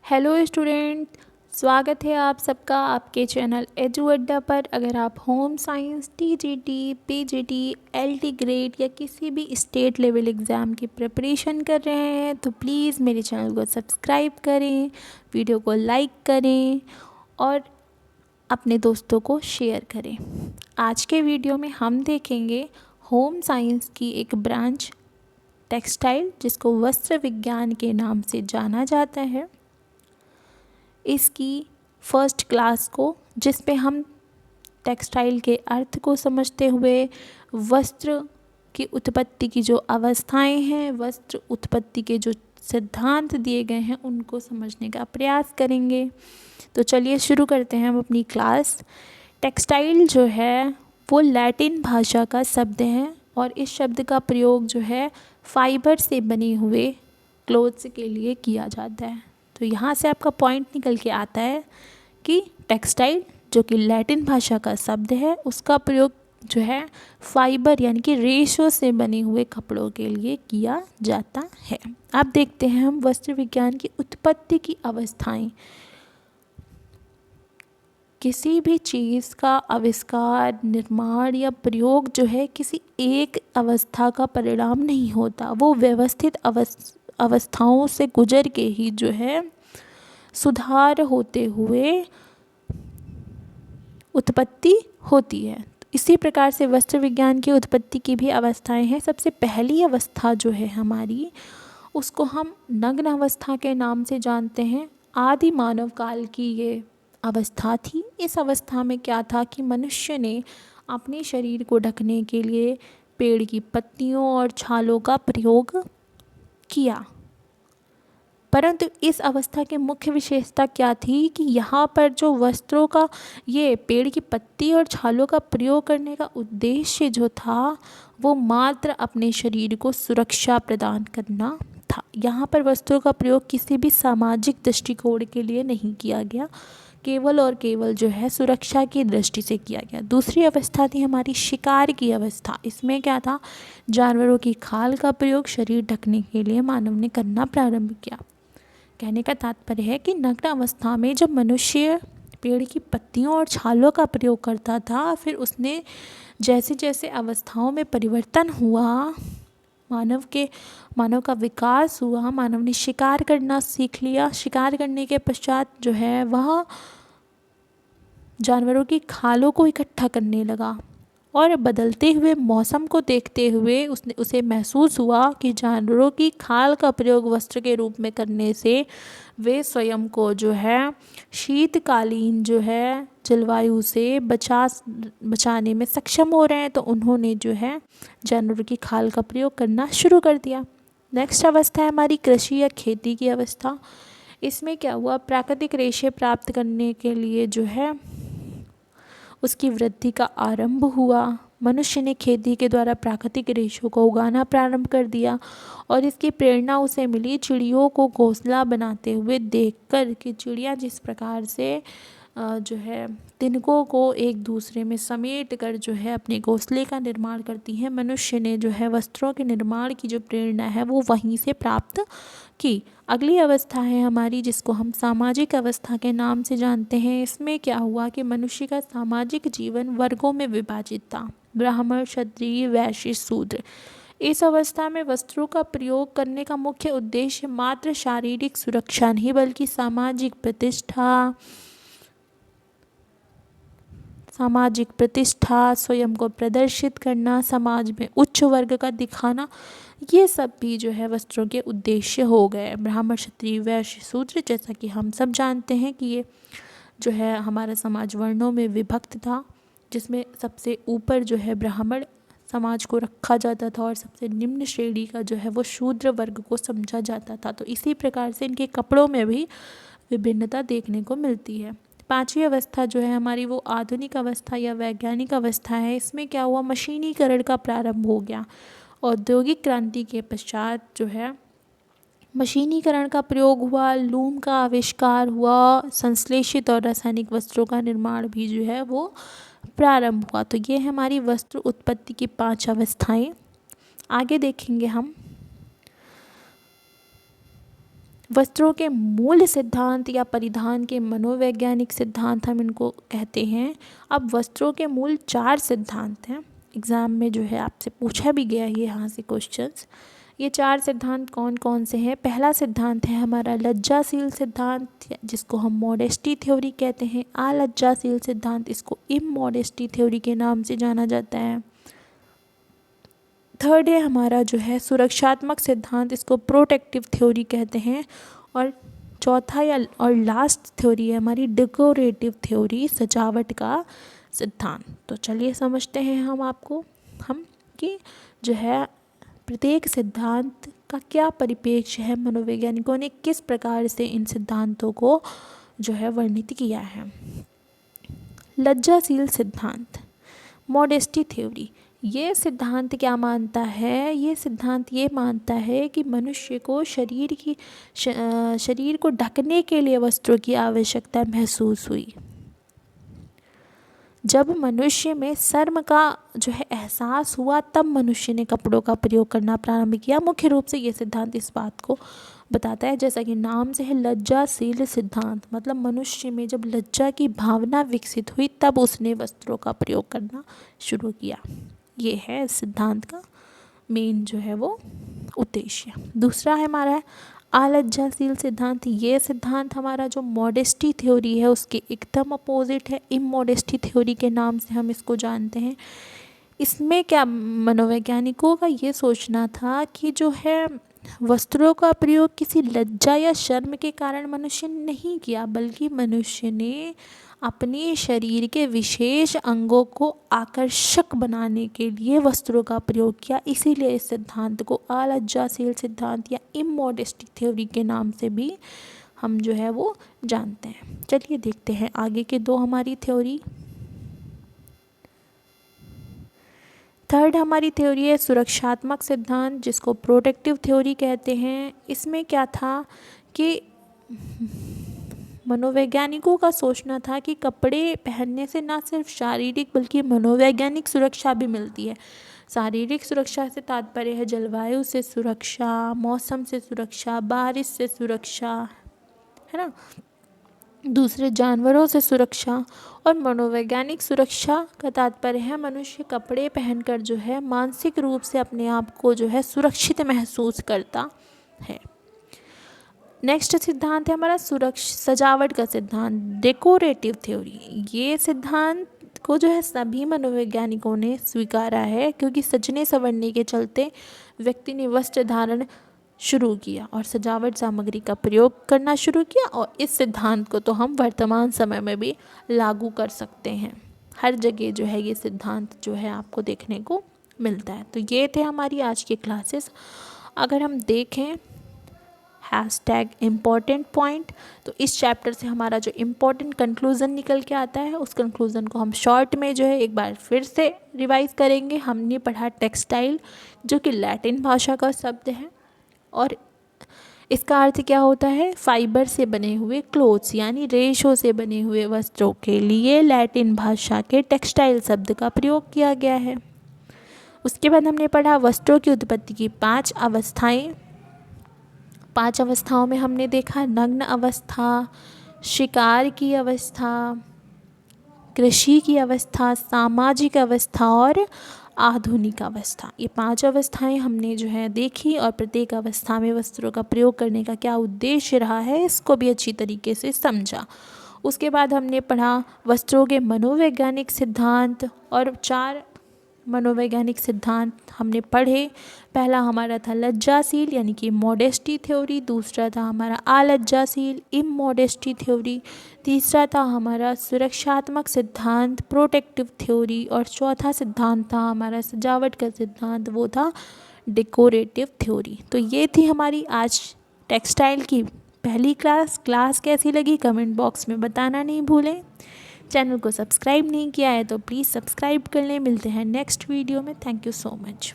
Hello student, स्वागत है आप सबका आपके चैनल एजू अड्डा पर। अगर आप home science, TGT, PGT, LT grade या किसी भी स्टेट लेवल एग्ज़ाम की प्रिपरेशन कर रहे हैं तो प्लीज़ मेरे चैनल को सब्सक्राइब करें, वीडियो को लाइक करें और अपने दोस्तों को शेयर करें। आज के वीडियो में हम देखेंगे होम साइंस की एक ब्रांच टेक्सटाइल, जिसको वस्त्र विज्ञान के नाम से जाना जाता है, इसकी फर्स्ट क्लास को, जिस पे हम टेक्सटाइल के अर्थ को समझते हुए वस्त्र की उत्पत्ति की जो अवस्थाएं हैं, वस्त्र उत्पत्ति के जो सिद्धांत दिए गए हैं, उनको समझने का प्रयास करेंगे। तो चलिए शुरू करते हैं हम अपनी क्लास। टेक्सटाइल जो है वो लैटिन भाषा का शब्द है और इस शब्द का प्रयोग जो है फाइबर से बने हुए क्लोथ्स के लिए किया जाता है। तो यहाँ से आपका पॉइंट निकल के आता है कि टेक्सटाइल जो कि लैटिन भाषा का शब्द है, उसका प्रयोग जो है फाइबर यानी कि रेशों से बने हुए कपड़ों के लिए किया जाता है। अब देखते हैं हम वस्त्र विज्ञान की उत्पत्ति की अवस्थाएं। किसी भी चीज़ का आविष्कार, निर्माण या प्रयोग जो है किसी एक अवस्था का परिणाम नहीं होता, वो व्यवस्थित अवस्थाओं से गुजर के ही जो है सुधार होते हुए उत्पत्ति होती है। इसी प्रकार से वस्त्र विज्ञान की उत्पत्ति की भी अवस्थाएं हैं। सबसे पहली अवस्था जो है हमारी, उसको हम नग्न अवस्था के नाम से जानते हैं। आदि मानव काल की ये अवस्था थी। इस अवस्था में क्या था कि मनुष्य ने अपने शरीर को ढकने के लिए पेड़ की पत्तियों और छालों का प्रयोग किया, परंतु इस अवस्था की मुख्य विशेषता क्या थी कि यहाँ पर जो वस्त्रों का, ये पेड़ की पत्ती और छालों का प्रयोग करने का उद्देश्य जो था वो मात्र अपने शरीर को सुरक्षा प्रदान करना था। यहाँ पर वस्त्रों का प्रयोग किसी भी सामाजिक दृष्टिकोण के लिए नहीं किया गया, केवल और केवल जो है सुरक्षा की दृष्टि से किया गया। दूसरी अवस्था थी हमारी शिकार की अवस्था। इसमें क्या था, जानवरों की खाल का प्रयोग शरीर ढकने के लिए मानव ने करना प्रारंभ किया। कहने का तात्पर्य है कि नग्न अवस्था में जब मनुष्य पेड़ की पत्तियों और छालों का प्रयोग करता था, फिर उसने जैसे जैसे अवस्थाओं में परिवर्तन हुआ, मानव का विकास हुआ, मानव ने शिकार करना सीख लिया। शिकार करने के पश्चात जो है वह जानवरों की खालों को इकट्ठा करने लगा और बदलते हुए मौसम को देखते हुए उसे महसूस हुआ कि जानवरों की खाल का प्रयोग वस्त्र के रूप में करने से वे स्वयं को जो है शीतकालीन जो है जलवायु से बचाने में सक्षम हो रहे हैं। तो उन्होंने जो है जानवरों की खाल का प्रयोग करना शुरू कर दिया। नेक्स्ट अवस्था है हमारी कृषि या खेती की अवस्था। इसमें क्या हुआ, प्राकृतिक रेशे प्राप्त करने के लिए जो है उसकी वृद्धि का आरंभ हुआ। मनुष्य ने खेती के द्वारा प्राकृतिक रेशों को उगाना प्रारंभ कर दिया और इसकी प्रेरणा उसे मिली चिड़ियों को घोंसला बनाते हुए देखकर कि चिड़िया जिस प्रकार से जो है तिनकों को एक दूसरे में समेट कर जो है अपने घोंसले का निर्माण करती हैं। मनुष्य ने जो है वस्त्रों के निर्माण की जो प्रेरणा है वो वहीं से प्राप्त की। अगली अवस्था है हमारी, जिसको हम सामाजिक अवस्था के नाम से जानते हैं। इसमें क्या हुआ कि मनुष्य का सामाजिक जीवन वर्गों में विभाजित था, ब्राह्मण, क्षत्रिय, वैश्य, शूद्र। इस अवस्था में वस्त्रों का प्रयोग करने का मुख्य उद्देश्य मात्र शारीरिक सुरक्षा नहीं बल्कि सामाजिक प्रतिष्ठा, स्वयं को प्रदर्शित करना, समाज में उच्च वर्ग का दिखाना, ये सब भी जो है वस्त्रों के उद्देश्य हो गए। ब्राह्मण, क्षत्रिय, वैश्य, शूद्र, जैसा कि हम सब जानते हैं कि ये जो है हमारा समाज वर्णों में विभक्त था, जिसमें सबसे ऊपर जो है ब्राह्मण समाज को रखा जाता था और सबसे निम्न श्रेणी का जो है वो शूद्र वर्ग को समझा जाता था। तो इसी प्रकार से इनके कपड़ों में भी विभिन्नता देखने को मिलती है। पांचवी अवस्था जो है हमारी वो आधुनिक अवस्था या वैज्ञानिक अवस्था है। इसमें क्या हुआ, मशीनीकरण का प्रारंभ हो गया। औद्योगिक क्रांति के पश्चात जो है मशीनीकरण का प्रयोग हुआ, लूम का आविष्कार हुआ, संश्लेषित और रासायनिक वस्त्रों का निर्माण भी जो है वो प्रारंभ हुआ। तो ये है हमारी वस्त्र उत्पत्ति की 5 अवस्थाएं। आगे देखेंगे हम वस्त्रों के मूल सिद्धांत या परिधान के मनोवैज्ञानिक सिद्धांत हम इनको कहते हैं। अब वस्त्रों के मूल 4 सिद्धांत हैं, एग्ज़ाम में जो है आपसे पूछा भी गया है यहाँ से क्वेश्चंस। ये 4 सिद्धांत कौन कौन से हैं? पहला सिद्धांत है हमारा लज्जाशील सिद्धांत, जिसको हम मॉडेस्टी थ्योरी कहते हैं। अलज्जाशील सिद्धांत, इसको इमोडेस्टी थ्योरी के नाम से जाना जाता है। थर्ड है हमारा जो है सुरक्षात्मक सिद्धांत, इसको प्रोटेक्टिव थ्योरी कहते हैं। और चौथा और लास्ट थ्योरी है हमारी डेकोरेटिव थ्योरी, सजावट का सिद्धांत। तो चलिए समझते हैं हम कि जो है प्रत्येक सिद्धांत का क्या परिप्रेक्ष्य है, मनोवैज्ञानिकों ने किस प्रकार से इन सिद्धांतों को जो है वर्णित किया है। लज्जाशील सिद्धांत, मॉडेस्टी थ्योरी, ये सिद्धांत क्या मानता है? ये सिद्धांत ये मानता है कि मनुष्य को शरीर को ढकने के लिए वस्त्रों की आवश्यकता महसूस हुई। जब मनुष्य में शर्म का जो है एहसास हुआ, तब मनुष्य ने कपड़ों का प्रयोग करना प्रारंभ किया। मुख्य रूप से ये सिद्धांत इस बात को बताता है, जैसा कि नाम से है लज्जाशील सिद्धांत, मतलब मनुष्य में जब लज्जा की भावना विकसित हुई तब उसने वस्त्रों का प्रयोग करना शुरू किया। ये है इस सिद्धांत का मेन जो है वो उद्देश्य। दूसरा है हमारा अलज्जाशील सिद्धांत। ये सिद्धांत हमारा जो मॉडेस्टी थ्योरी है उसके एकदम अपोजिट है, इमोडेस्टी थ्योरी के नाम से हम इसको जानते हैं। इसमें क्या मनोवैज्ञानिकों का ये सोचना था कि जो है वस्त्रों का प्रयोग किसी लज्जा या शर्म के कारण मनुष्य ने नहीं किया, बल्कि मनुष्य ने अपने शरीर के विशेष अंगों को आकर्षक बनाने के लिए वस्त्रों का प्रयोग किया। इसीलिए इस सिद्धांत को अलज्जाशील सिद्धांत या इमोडेस्टी थ्योरी के नाम से भी हम जो है वो जानते हैं। चलिए देखते हैं आगे के 2 हमारी थ्योरी। थर्ड हमारी थ्योरी है सुरक्षात्मक सिद्धांत, जिसको प्रोटेक्टिव थ्योरी कहते हैं। इसमें क्या था कि मनोवैज्ञानिकों का सोचना था कि कपड़े पहनने से न सिर्फ शारीरिक बल्कि मनोवैज्ञानिक सुरक्षा भी मिलती है। शारीरिक सुरक्षा से तात्पर्य है जलवायु से सुरक्षा, मौसम से सुरक्षा, बारिश से सुरक्षा, है ना, दूसरे जानवरों से सुरक्षा। और मनोवैज्ञानिक सुरक्षा का तात्पर्य है मनुष्य कपड़े पहनकर जो है मानसिक रूप से अपने आप को जो है सुरक्षित महसूस करता है। नेक्स्ट सिद्धांत है हमारा सजावट का सिद्धांत, डेकोरेटिव थ्योरी। ये सिद्धांत को जो है सभी मनोवैज्ञानिकों ने स्वीकारा है, क्योंकि सजने संवरने के चलते व्यक्ति ने वस्त्र धारण शुरू किया और सजावट सामग्री का प्रयोग करना शुरू किया। और इस सिद्धांत को तो हम वर्तमान समय में भी लागू कर सकते हैं। हर जगह जो है ये सिद्धांत जो है आपको देखने को मिलता है। तो ये थे हमारी आज की क्लासेस। अगर हम देखें #इम्पॉर्टेंट पॉइंट, तो इस चैप्टर से हमारा जो इम्पॉर्टेंट कंक्लूज़न निकल के आता है, उस कंक्लूज़न को हम शॉर्ट में जो है एक बार फिर से रिवाइज करेंगे। हमने पढ़ा टेक्सटाइल, जो कि लैटिन भाषा का शब्द है, और इसका अर्थ क्या होता है? फाइबर से बने हुए क्लोथ्स, यानी रेशों से बने हुए वस्त्रों के लिए लैटिन भाषा के टेक्सटाइल शब्द का प्रयोग किया गया है। उसके बाद हमने पढ़ा वस्त्रों की उत्पत्ति की 5 अवस्थाएं। 5 अवस्थाओं में हमने देखा नग्न अवस्था, शिकार की अवस्था, कृषि की अवस्था, सामाजिक अवस्था और आधुनिक अवस्था। ये 5 अवस्थाएं हमने जो है देखी, और प्रत्येक अवस्था में वस्त्रों का प्रयोग करने का क्या उद्देश्य रहा है इसको भी अच्छी तरीके से समझा। उसके बाद हमने पढ़ा वस्त्रों के मनोवैज्ञानिक सिद्धांत, और 4 मनोवैज्ञानिक सिद्धांत हमने पढ़े। पहला हमारा था लज्जाशील यानी कि मॉडेस्टी थ्योरी, दूसरा था हमारा अलज्जाशील इमोडेस्टी थ्योरी, तीसरा था हमारा सुरक्षात्मक सिद्धांत प्रोटेक्टिव थ्योरी, और चौथा सिद्धांत था हमारा सजावट का सिद्धांत, वो था डेकोरेटिव थ्योरी। तो ये थी हमारी आज टेक्सटाइल की पहली क्लास कैसी लगी कमेंट बॉक्स में बताना नहीं भूलें। चैनल को सब्सक्राइब नहीं किया है तो प्लीज़ सब्सक्राइब कर लें। मिलते हैं नेक्स्ट वीडियो में। Thank you so much.